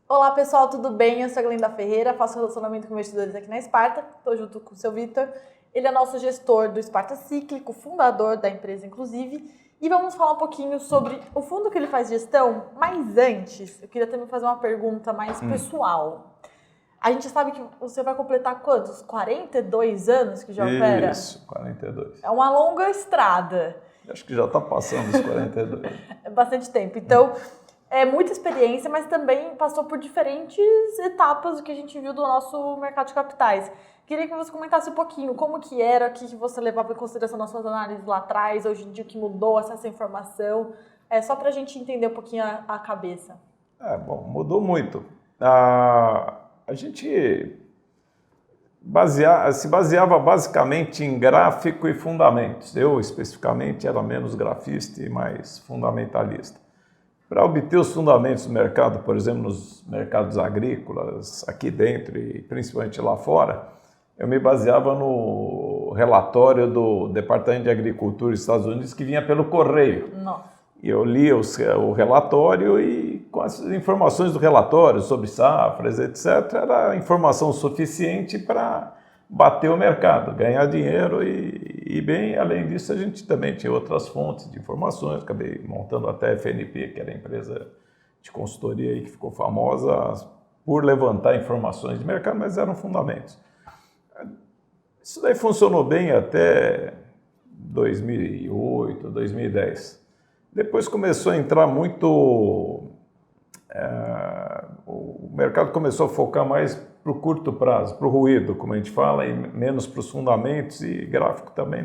Olá pessoal, tudo bem? Eu sou a Glenda Ferreira, faço relacionamento com investidores aqui na Sparta, estou junto com o seu Vitor. Ele é nosso gestor do Sparta Cíclico, fundador da empresa inclusive, e vamos falar um pouquinho sobre o fundo que ele faz gestão, mas antes eu queria também fazer uma pergunta mais pessoal. A gente sabe que você vai completar quantos? 42 anos que já opera? Isso, 42. É uma longa estrada. Acho que já está passando os 42. É bastante tempo, então... É muita experiência, mas também passou por diferentes etapas do que a gente viu do nosso mercado de capitais. Queria que você comentasse um pouquinho como que era, o que você levava em consideração nas suas análises lá atrás, hoje em dia o que mudou, essa informação, só para a gente entender um pouquinho a cabeça. Bom, mudou muito. A gente se baseava basicamente em gráfico e fundamentos. Eu, especificamente, era menos grafista e mais fundamentalista. Para obter os fundamentos do mercado, por exemplo, nos mercados agrícolas, aqui dentro e principalmente lá fora, eu me baseava no relatório do Departamento de Agricultura dos Estados Unidos que vinha pelo correio. Nossa. E eu lia o relatório e com as informações do relatório sobre safras, etc., era informação suficiente para bater o mercado, ganhar dinheiro e bem, além disso, a gente também tinha outras fontes de informações, acabei montando até a FNP, que era a empresa de consultoria aí que ficou famosa por levantar informações de mercado, mas eram fundamentos. Isso daí funcionou bem até 2008, 2010. Depois começou a entrar muito... o mercado começou a focar mais para o curto prazo, para o ruído, como a gente fala, e menos para os fundamentos, e gráfico também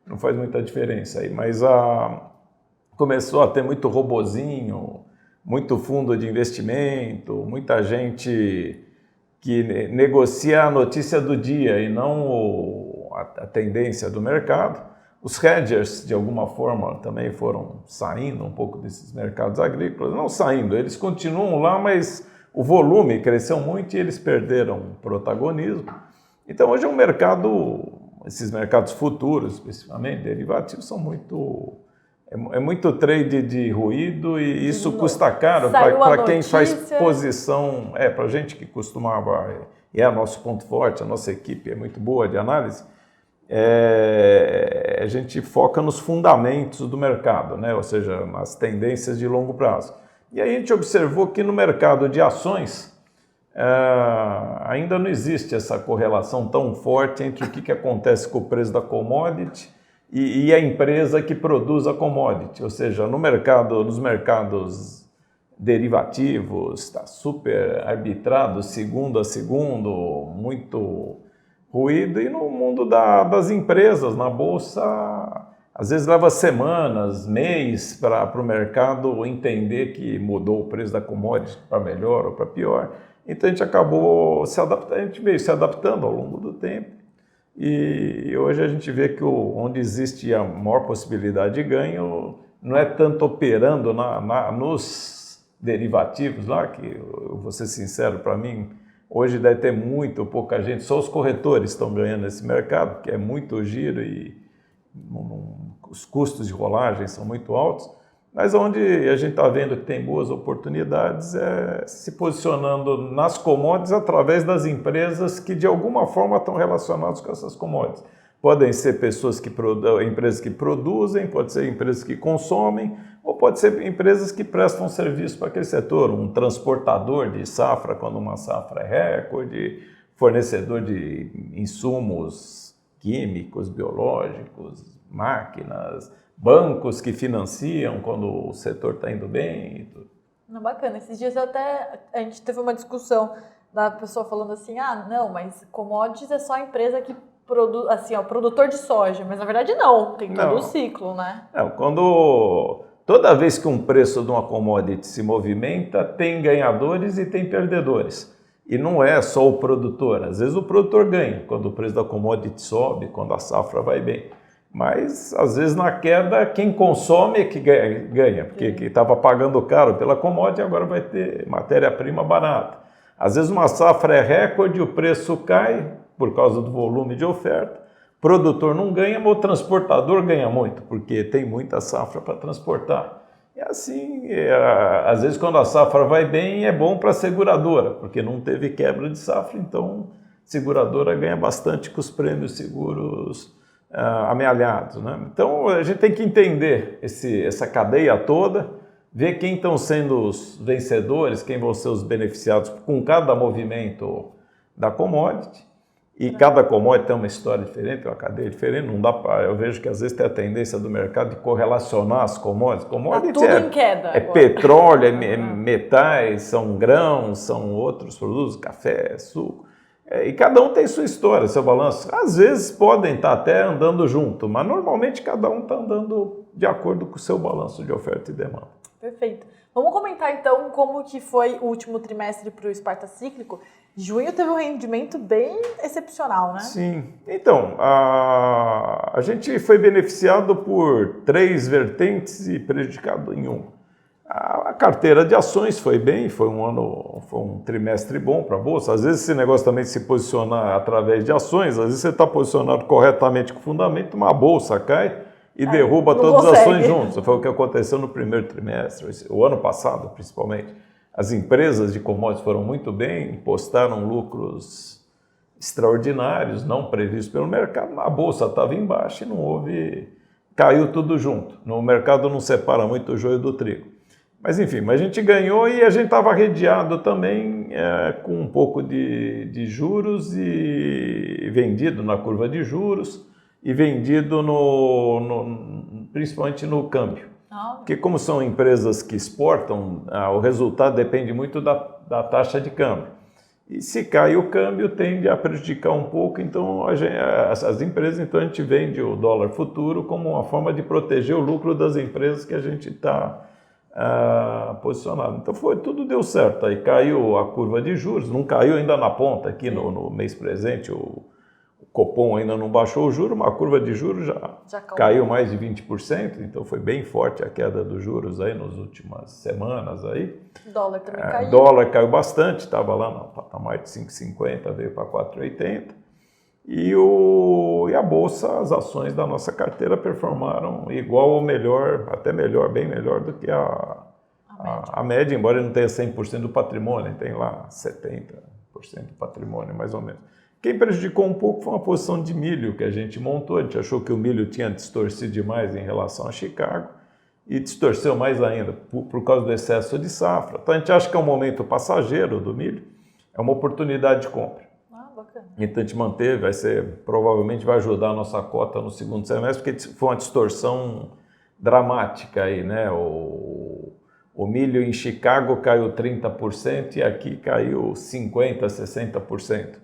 não faz muita diferença aí. Mas começou a ter muito robozinho, muito fundo de investimento, muita gente que negocia a notícia do dia e não a tendência do mercado. Os hedgers, de alguma forma, também foram saindo um pouco desses mercados agrícolas. Não saindo, eles continuam lá, mas o volume cresceu muito e eles perderam protagonismo. Então, hoje é um mercado, esses mercados futuros, especificamente, derivativos, são muito... É muito trade de ruído e isso custa caro para quem faz posição... para a gente que costumava... E é nosso ponto forte, a nossa equipe é muito boa de análise. A gente foca nos fundamentos do mercado, né? Ou seja, nas tendências de longo prazo. E aí a gente observou que no mercado de ações ainda não existe essa correlação tão forte entre o que acontece com o preço da commodity e a empresa que produz a commodity. Ou seja, nos mercados derivativos está super arbitrado, segundo a segundo, muito ruído, e no mundo das empresas, na bolsa, às vezes leva semanas, mês para o mercado entender que mudou o preço da commodity para melhor ou para pior. Então a gente acabou se adaptando, a gente veio se adaptando ao longo do tempo. E hoje a gente vê que onde existe a maior possibilidade de ganho não é tanto operando nos derivativos lá, que eu vou ser sincero, para mim, hoje deve ter muito pouca gente, só os corretores estão ganhando esse mercado, que é muito giro e os custos de rolagem são muito altos, mas onde a gente está vendo que tem boas oportunidades é se posicionando nas commodities através das empresas que de alguma forma estão relacionadas com essas commodities. Podem ser empresas que produzem, pode ser empresas que consomem, ou pode ser empresas que prestam serviço para aquele setor, um transportador de safra, quando uma safra é recorde, fornecedor de insumos químicos, biológicos, máquinas, bancos que financiam quando o setor está indo bem e tudo. Não, bacana. Esses dias a gente teve uma discussão da pessoa falando assim, não, mas commodities é só a empresa que produz, assim, o produtor de soja, mas na verdade não, tem todo o ciclo, né? Toda vez que um preço de uma commodity se movimenta, tem ganhadores e tem perdedores. E não é só o produtor, às vezes o produtor ganha quando o preço da commodity sobe, quando a safra vai bem. Mas, às vezes, na queda, quem consome é que ganha, porque estava pagando caro pela commodity, agora vai ter matéria-prima barata. Às vezes, uma safra é recorde, o preço cai por causa do volume de oferta, o produtor não ganha, mas o transportador ganha muito, porque tem muita safra para transportar. É assim, às vezes quando a safra vai bem é bom para a seguradora, porque não teve quebra de safra, então a seguradora ganha bastante com os prêmios seguros amealhados, né? Então a gente tem que entender essa cadeia toda, ver quem estão sendo os vencedores, quem vão ser os beneficiados com cada movimento da commodity. E cada commodity tem uma história diferente, uma cadeia diferente, não dá para... Eu vejo que às vezes tem a tendência do mercado de correlacionar as commodities. Tá tudo em queda é agora. petróleo, é metais, são grãos, são outros produtos, café, suco. E cada um tem sua história, seu balanço. Às vezes podem estar até andando junto, mas normalmente cada um está andando de acordo com o seu balanço de oferta e demanda. Perfeito. Vamos comentar então como que foi o último trimestre para o Sparta Cíclico. Junho teve um rendimento bem excepcional, né? Sim. Então, a gente foi beneficiado por 3 vertentes e prejudicado em uma. A carteira de ações foi bem, foi um trimestre bom para a Bolsa. Às vezes esse negócio também de se posicionar através de ações, às vezes você está posicionado corretamente com o fundamento, mas a Bolsa cai e derruba todas as ações juntos. Foi o que aconteceu no primeiro trimestre, o ano passado principalmente. As empresas de commodities foram muito bem, postaram lucros extraordinários, não previstos pelo mercado, a Bolsa estava em baixa e não houve... Caiu tudo junto. No mercado não separa muito o joio do trigo. Mas enfim, a gente ganhou e a gente estava arredeado também com um pouco de juros e vendido na curva de juros e vendido principalmente no câmbio. Porque como são empresas que exportam, o resultado depende muito da taxa de câmbio. E se cai o câmbio, tende a prejudicar um pouco, então as empresas, então a gente vende o dólar futuro como uma forma de proteger o lucro das empresas que a gente está posicionado. Então tudo deu certo, aí caiu a curva de juros, não caiu ainda na ponta aqui no mês presente, o Copom ainda não baixou o juro, mas a curva de juros já caiu mais de 20%, então foi bem forte a queda dos juros aí nas últimas semanas aí. O dólar também caiu. O dólar caiu bastante, estava lá no patamar de 5,50, veio para 4,80. E a Bolsa, as ações da nossa carteira performaram igual ou melhor, até melhor, bem melhor do que a média, embora não tenha 100% do patrimônio, tem lá 70% do patrimônio, mais ou menos. Quem prejudicou um pouco foi uma posição de milho que a gente montou. A gente achou que o milho tinha distorcido demais em relação a Chicago e distorceu mais ainda por causa do excesso de safra. Então a gente acha que é um momento passageiro do milho, é uma oportunidade de compra. Bacana. Então a gente manteve, provavelmente vai ajudar a nossa cota no segundo semestre, porque foi uma distorção dramática aí, né? O milho em Chicago caiu 30% e aqui caiu 50%, 60%.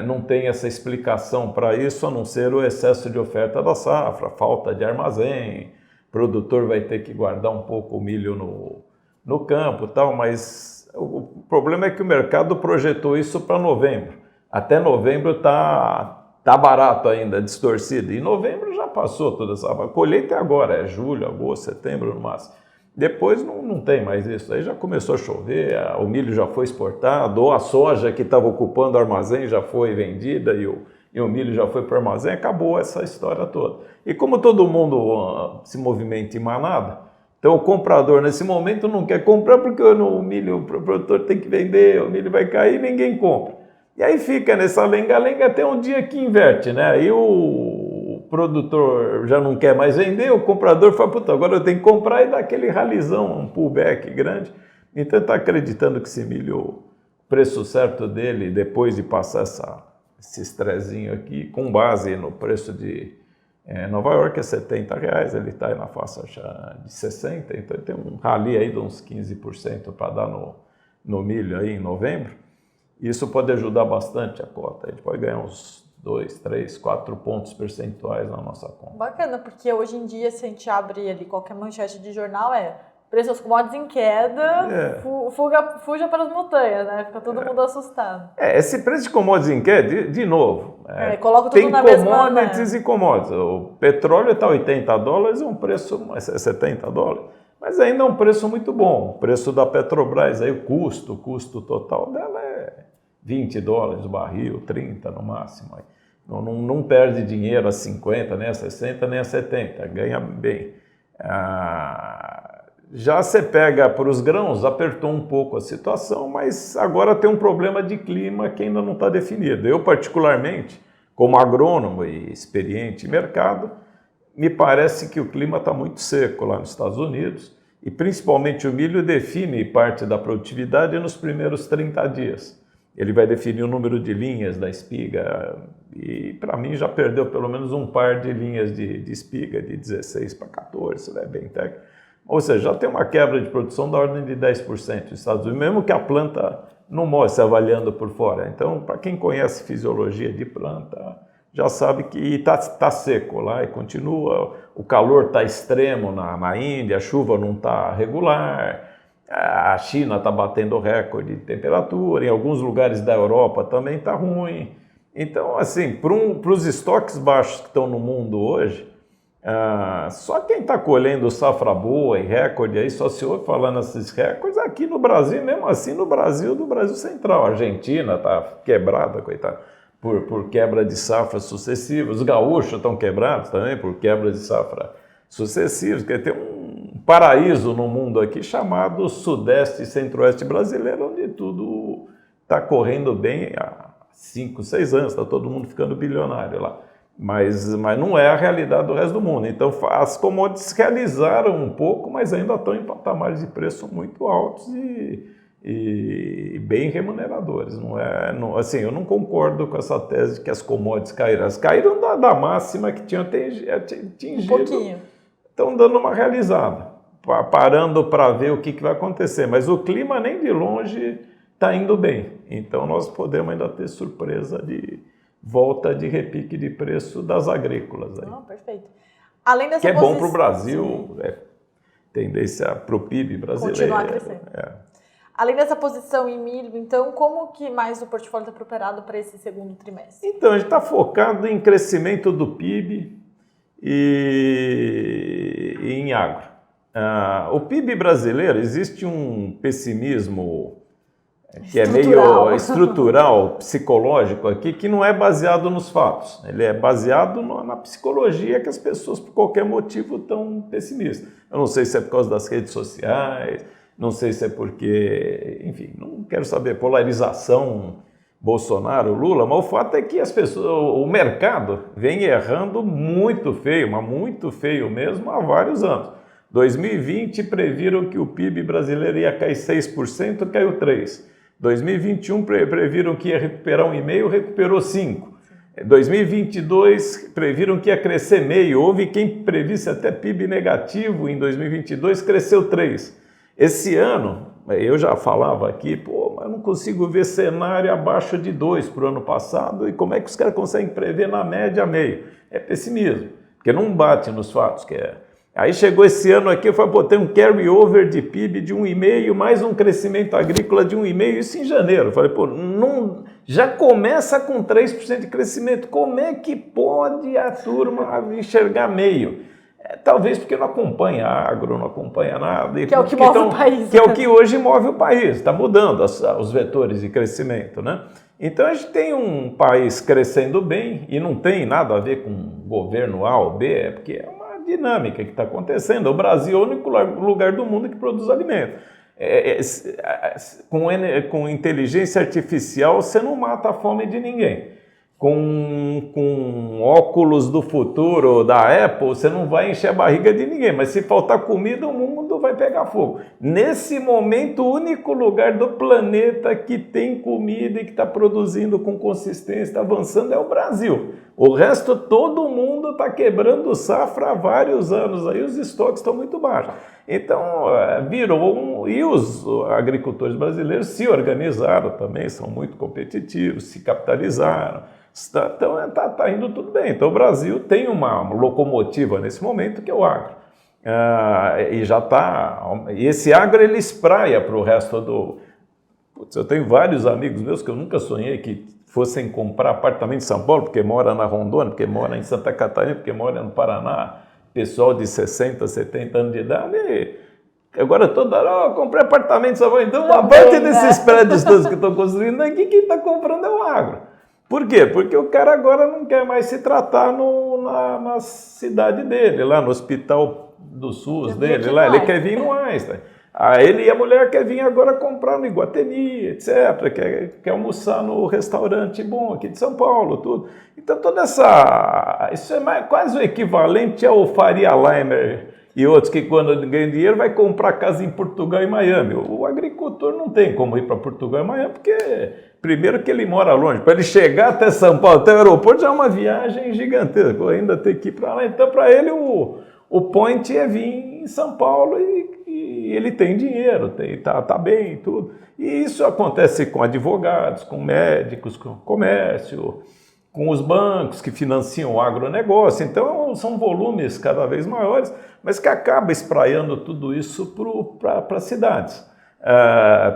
Não tem essa explicação para isso, a não ser o excesso de oferta da safra, falta de armazém, o produtor vai ter que guardar um pouco o milho no campo e tal, mas o problema é que o mercado projetou isso para novembro. Até novembro tá barato ainda, distorcido. E novembro já passou toda essa... A colheita é agora, é julho, agosto, setembro no máximo. Depois não tem mais isso, aí já começou a chover, o milho já foi exportado, ou a soja que estava ocupando o armazém já foi vendida e o milho já foi para o armazém, acabou essa história toda. E como todo mundo se movimenta em manada, então o comprador nesse momento não quer comprar porque o milho, o produtor tem que vender, o milho vai cair e ninguém compra. E aí fica nessa lenga-lenga até um dia que inverte, né? Aí o produtor já não quer mais vender, o comprador fala, puta, agora eu tenho que comprar e dá aquele ralizão, um pullback grande. Então está acreditando que esse milho, o preço certo dele, depois de passar esse estressinho aqui, com base no preço de Nova York é R$70, ele está aí na faixa já de 60, então tem um rally aí de uns 15% para dar no milho aí em novembro. Isso pode ajudar bastante a cota, a gente pode ganhar uns 2, 3, 4 pontos percentuais na nossa conta. Bacana, porque hoje em dia, se a gente abre ali qualquer manchete de jornal, preço das commodities em queda, fuja para as montanhas, né? Fica todo mundo assustado. Esse preço de commodities em queda, de novo, coloca tudo na mesma... Tem commodities e commodities. O petróleo está $80, é um preço, $70, mas ainda é um preço muito bom. O preço da Petrobras, aí, o custo total dela é $20 o barril, 30 no máximo. Não perde dinheiro a 50, nem a 60, nem a 70, ganha bem. Já você pega para os grãos, apertou um pouco a situação, mas agora tem um problema de clima que ainda não está definido. Eu, particularmente, como agrônomo e experiente em mercado, me parece que o clima está muito seco lá nos Estados Unidos e principalmente o milho define parte da produtividade nos primeiros 30 dias. Ele vai definir o número de linhas da espiga e para mim já perdeu pelo menos um par de linhas de espiga, de 16 para 14, né, bem técnico. Ou seja, já tem uma quebra de produção da ordem de 10% nos Estados Unidos, mesmo que a planta não mostre avaliando por fora. Então, para quem conhece fisiologia de planta, já sabe que está seco lá e continua, o calor está extremo na Índia, a chuva não está regular, a China está batendo recorde de temperatura, em alguns lugares da Europa também está ruim. Então, assim, para os estoques baixos que estão no mundo hoje, só quem está colhendo safra boa e recorde, aí só se ouve falar nesses recordes aqui no Brasil, mesmo assim no Brasil, do Brasil Central. A Argentina está quebrada, coitada, por quebra de safra sucessivas. Os gaúchos estão quebrados também por quebra de safra sucessivas. Porque tem um paraíso no mundo aqui chamado Sudeste e Centro-Oeste brasileiro, onde tudo está correndo bem há 5, 6 anos, está todo mundo ficando bilionário lá. Mas não é a realidade do resto do mundo. Então, as commodities realizaram um pouco, mas ainda estão em patamares de preço muito altos e bem remuneradores. Assim, eu não concordo com essa tese de que as commodities caíram. Elas caíram da máxima que tinham atingido. Um pouquinho. Estão dando uma realizada, parando para ver o que vai acontecer. Mas o clima nem de longe está indo bem. Então, nós podemos ainda ter surpresa de volta de repique de preço das agrícolas. Aí. Não, perfeito. Além dessa que é bom para o Brasil, tendência para o PIB brasileiro. Continuar crescendo. Além dessa posição em milho, então, como que mais o portfólio está preparado para esse segundo trimestre? Então, a gente está focado em crescimento do PIB e em agro. O PIB brasileiro, existe um pessimismo que é meio estrutural, psicológico aqui, que não é baseado nos fatos. Ele é baseado na psicologia que as pessoas, por qualquer motivo, estão pessimistas. Eu não sei se é por causa das redes sociais, não sei se é porque, enfim, não quero saber, polarização Bolsonaro, Lula, mas o fato é que as pessoas, o mercado vem errando muito feio, mas muito feio mesmo, há vários anos. 2020 previram que o PIB brasileiro ia cair 6%, caiu 3%. 2021 previram que ia recuperar 1,5%, recuperou 5%. 2022 previram que ia crescer 0,5%. Houve quem previsse até PIB negativo em 2022, cresceu 3%. Esse ano, eu já falava aqui, mas eu não consigo ver cenário abaixo de 2% para o ano passado, e como é que os caras conseguem prever na média 0,5%? É pessimismo, porque não bate nos fatos que é. Aí chegou esse ano aqui, eu falei, tem um carry-over de PIB de 1,5%, mais um crescimento agrícola de 1,5%, isso em janeiro. Eu falei, já começa com 3% de crescimento, como é que pode a turma enxergar meio? Talvez porque não acompanha agro, não acompanha nada. Que é o que move o país. Que é o que hoje move o país, está mudando os vetores de crescimento, né? Então a gente tem um país crescendo bem e não tem nada a ver com governo A ou B, porque é uma dinâmica que está acontecendo. O Brasil é o único lugar do mundo que produz alimento. Com inteligência artificial você não mata a fome de ninguém. Com óculos do futuro da Apple, você não vai encher a barriga de ninguém, mas se faltar comida, o mundo vai pegar fogo. Nesse momento, o único lugar do planeta que tem comida e que está produzindo com consistência, está avançando, é o Brasil. O resto, todo mundo está quebrando safra há vários anos, aí os estoques estão muito baixos. Então, e os agricultores brasileiros se organizaram também, são muito competitivos, se capitalizaram. Então, está indo tudo bem. Então, o Brasil tem uma locomotiva nesse momento, que é o agro. E já está... E esse agro, ele espraia para o resto do... eu tenho vários amigos meus que eu nunca sonhei que fossem comprar apartamento em São Paulo, porque mora na Rondônia, porque mora em Santa Catarina, porque mora no Paraná, pessoal de 60, 70 anos de idade... Agora toda hora, comprei apartamento em São Paulo. Então, uma parte desses prédios todos que estão construindo aqui, quem está comprando é o agro. Por quê? Porque o cara agora não quer mais se tratar na cidade dele, lá no hospital do SUS Quer vir dele aqui lá, no ele Einstein. quer vir no Einstein. Ele e a mulher quer vir agora comprar no Iguatemi, etc. Quer almoçar no restaurante bom aqui de São Paulo, tudo. Então toda isso é quase o equivalente ao Faria Limer e outros que quando ganham dinheiro vai comprar casa em Portugal e Miami. O agricultor não tem como ir para Portugal e Miami porque primeiro que ele mora longe, para ele chegar até São Paulo, até o aeroporto já é uma viagem gigantesca, ainda tem que ir para lá. Então para ele o point é vir em São Paulo e ele tem dinheiro, tá bem e tudo. E isso acontece com advogados, com médicos, com comércio, com os bancos que financiam o agronegócio. Então são volumes cada vez maiores, mas que acaba espraiando tudo isso para cidades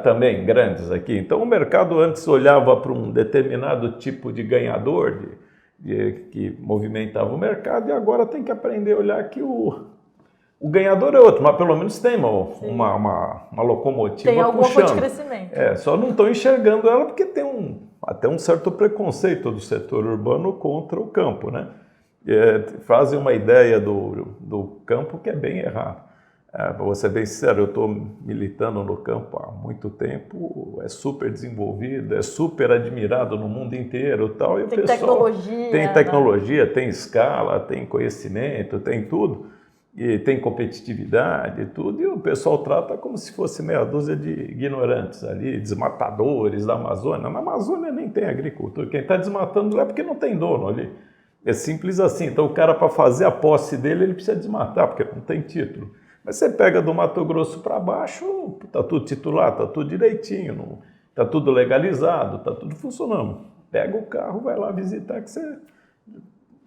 também grandes aqui. Então o mercado antes olhava para um determinado tipo de ganhador que movimentava o mercado e agora tem que aprender a olhar que o ganhador é outro, mas pelo menos tem uma locomotiva tem alguma puxando. fonte de crescimento. Só não estão enxergando ela porque tem até um certo preconceito do setor urbano contra o campo, né? Fazem uma ideia do campo que é bem errada. Para você ser bem sincero, eu estou militando no campo há muito tempo, é super desenvolvido, é super admirado no mundo inteiro, tal, e o pessoal Tecnologia. Tem tecnologia, tem escala, tem conhecimento, tem tudo. E tem competitividade e tudo, e o pessoal trata como se fosse meia dúzia de ignorantes ali, desmatadores da Amazônia. Na Amazônia nem tem agricultura, quem está desmatando é porque não tem dono ali. É simples assim. Então o cara, para fazer a posse dele, ele precisa desmatar, porque não tem título. Mas você pega do Mato Grosso para baixo, está tudo titular, está tudo direitinho, está tudo legalizado, está tudo funcionando. Pega o carro, vai lá visitar que você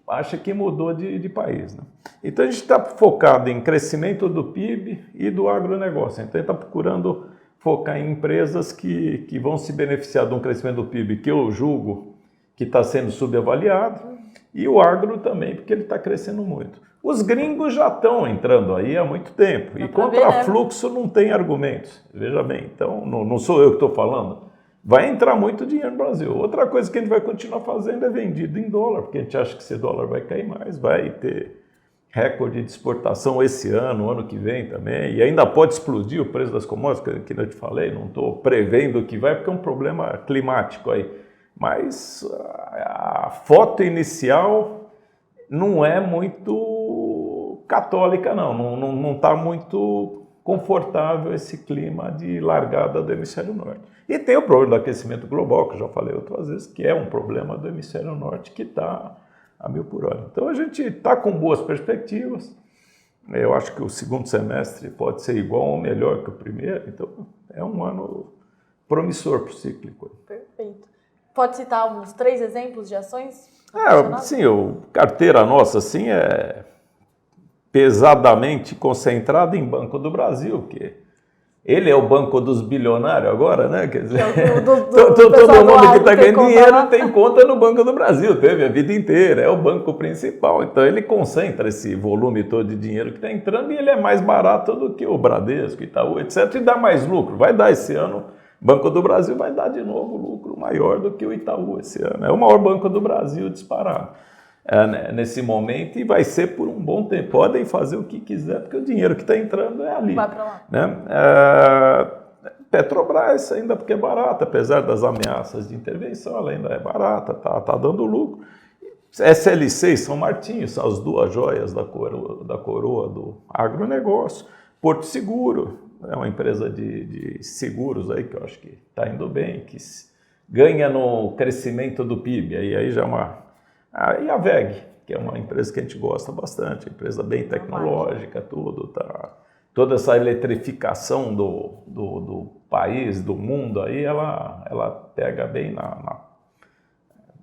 acha que mudou de país, né? Então a gente está focado em crescimento do PIB e do agronegócio. Então a gente está procurando focar em empresas que vão se beneficiar de um crescimento do PIB que eu julgo que está sendo subavaliado, e o agro também, porque ele está crescendo muito. Os gringos já estão entrando aí há muito tempo, e contra fluxo não tem argumentos, veja bem. Então não sou eu que estou falando. Vai entrar muito dinheiro no Brasil. Outra coisa que a gente vai continuar fazendo é vendido em dólar, porque a gente acha que esse dólar vai cair mais, vai ter recorde de exportação esse ano, ano que vem também, e ainda pode explodir o preço das commodities, que eu te falei, não estou prevendo o que vai, porque é um problema climático aí. Mas a foto inicial não é muito católica, não está muito confortável esse clima de largada do hemisfério norte. E tem o problema do aquecimento global, que eu já falei outras vezes, que é um problema do hemisfério norte que está a 1000 por hora. Então a gente está com boas perspectivas. Eu acho que o segundo semestre pode ser igual ou melhor que o primeiro. Então é um ano promissor para o cíclico. Perfeito. Pode citar uns 3 exemplos de ações? Sim, carteira nossa assim, é pesadamente concentrada em Banco do Brasil, que ele é o banco dos bilionários agora, né? Quer dizer, todo mundo que está ganhando dinheiro tem conta no Banco do Brasil, teve a vida inteira, é o banco principal. Então ele concentra esse volume todo de dinheiro que está entrando e ele é mais barato do que o Bradesco, Itaú, etc. E dá mais lucro. Vai dar esse ano, Banco do Brasil vai dar de novo lucro maior do que o Itaú esse ano. É o maior banco do Brasil disparado. Nesse momento, e vai ser por um bom tempo. Podem fazer o que quiser, porque o dinheiro que está entrando é ali. Vai para lá. Né? Petrobras ainda porque é barata, apesar das ameaças de intervenção, ela ainda é barata, tá dando lucro. SLC e São Martinho são as duas joias da coroa do agronegócio. Porto Seguro é uma empresa de seguros aí que eu acho que está indo bem, que ganha no crescimento do PIB. Aí já é uma... E a WEG, que é uma empresa que a gente gosta bastante, empresa bem tecnológica, tudo, tá? Toda essa eletrificação do país, do mundo, aí ela pega bem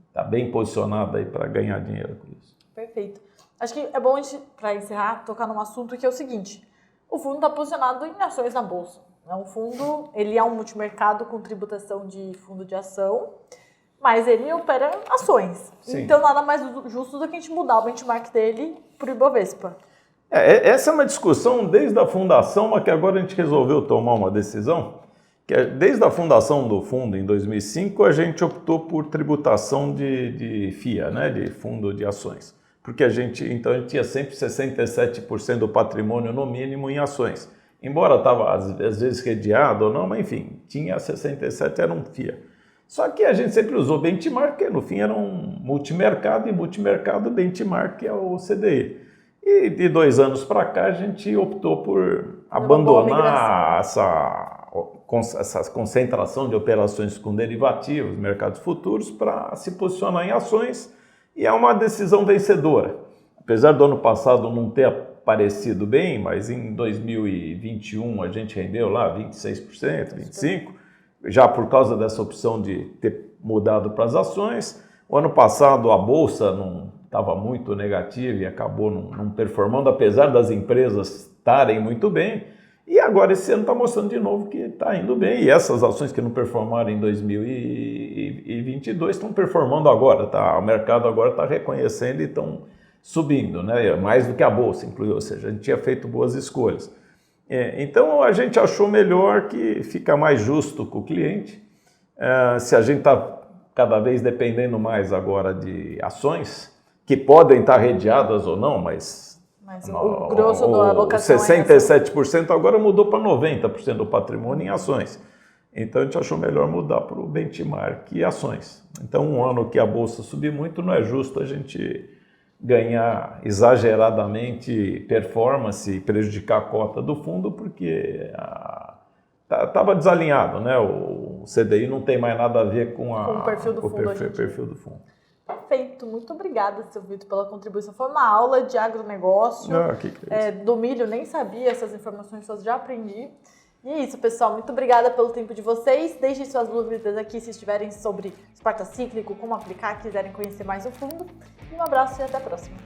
está bem posicionada aí para ganhar dinheiro com isso. Perfeito. Acho que é bom a gente, para encerrar, tocar num assunto que é o seguinte: o fundo está posicionado em ações na bolsa. O fundo, ele é um multimercado com tributação de fundo de ação, mas ele opera ações. Sim. Então, nada mais justo do que a gente mudar o benchmark dele para o Ibovespa. Essa é uma discussão desde a fundação, mas que agora a gente resolveu tomar uma decisão, que desde a fundação do fundo, em 2005, a gente optou por tributação de FIA, né, de fundo de ações. porque a gente tinha sempre 67% do patrimônio no mínimo em ações. Embora estava às vezes redeado ou não, mas enfim, tinha 67%, era um FIA. Só que a gente sempre usou benchmark, que no fim era um multimercado, e multimercado benchmark é o CDI. E de 2 anos para cá a gente optou por abandonar essa concentração de operações com derivativos, mercados futuros, para se posicionar em ações, e é uma decisão vencedora. Apesar do ano passado não ter aparecido bem, mas em 2021 a gente rendeu lá 26%, 25%, já por causa dessa opção de ter mudado para as ações. O ano passado a Bolsa não estava muito negativa e acabou não performando, apesar das empresas estarem muito bem. E agora esse ano está mostrando de novo que está indo bem. E essas ações que não performaram em 2022 estão performando agora. Tá? O mercado agora está reconhecendo e estão subindo, né? Mais do que a Bolsa, inclusive. Ou seja, a gente tinha feito boas escolhas. Então a gente achou melhor, que fica mais justo com o cliente. Se a gente está cada vez dependendo mais agora de ações, que podem estar redeadas ou não, mas o grosso da alocação 67% agora mudou para 90% do patrimônio em ações. Então a gente achou melhor mudar para o benchmark e ações. Então um ano que a Bolsa subir muito, não é justo a gente ganhar exageradamente performance e prejudicar a cota do fundo, porque estava desalinhado, né? O CDI não tem mais nada a ver com o perfil do fundo. Perfeito, muito obrigada, seu Vitor, pela contribuição. Foi uma aula de agronegócio. Do milho, nem sabia, essas informações todas já aprendi. E é isso, pessoal. Muito obrigada pelo tempo de vocês. Deixem suas dúvidas aqui se estiverem sobre Sparta Cíclico, como aplicar, quiserem conhecer mais o fundo. Um abraço e até a próxima.